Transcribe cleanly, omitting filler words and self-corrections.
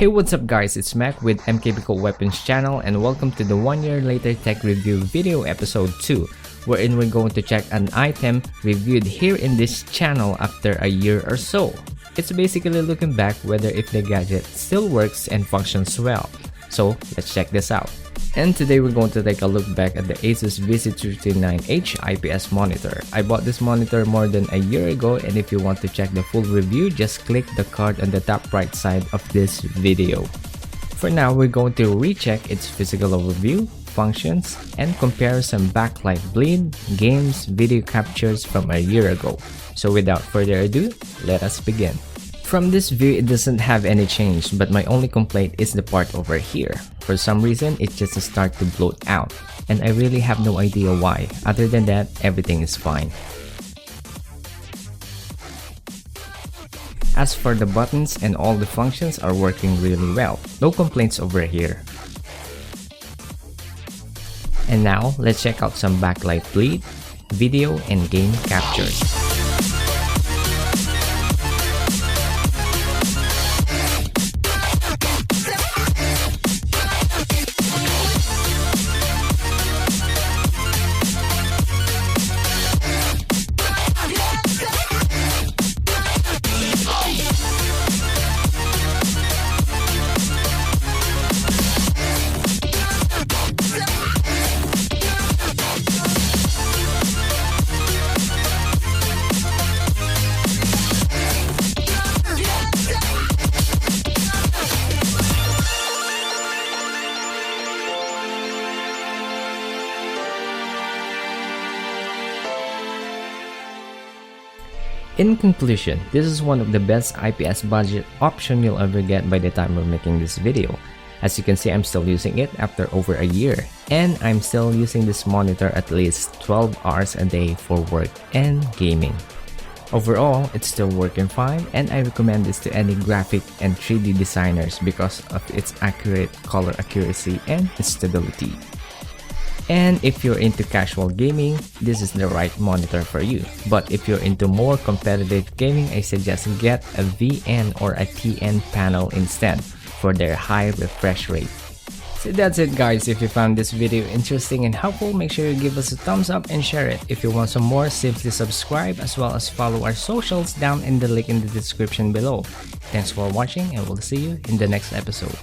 Hey, what's up guys, it's Mac with MKBCULT Weapons channel and welcome to the 1 year later tech review video episode 2, wherein we're going to check an item reviewed here in this channel after a year or so. It's basically looking back whether if the gadget still works and functions well. So let's check this out. And today we're going to take a look back at the Asus VC239H IPS monitor. I bought this monitor more than a year ago, and if you want to check the full review, just click the card on the top right side of this video. For now, we're going to recheck its physical overview, functions, and compare some backlight bleed, games, video captures from a year ago. So without further ado, let us begin. From this view, it doesn't have any change, but my only complaint is the part over here. For some reason, it just starts to bloat out, and I really have no idea why. Other than that, everything is fine. As for the buttons and all the functions are working really well. No complaints over here. And now, let's check out some backlight bleed, video, and game captures. In conclusion, this is one of the best IPS budget option you'll ever get by the time we're making this video. As you can see, I'm still using it after over a year, and I'm still using this monitor at least 12 hours a day for work and gaming. Overall, it's still working fine, and I recommend this to any graphic and 3D designers because of its accurate color accuracy and stability. And if you're into casual gaming, this is the right monitor for you. But if you're into more competitive gaming, I suggest get a VN or a TN panel instead for their high refresh rate. So that's it guys. If you found this video interesting and helpful, make sure you give us a thumbs up and share it. If you want some more, simply subscribe as well as follow our socials down in the link in the description below. Thanks for watching, and we'll see you in the next episode.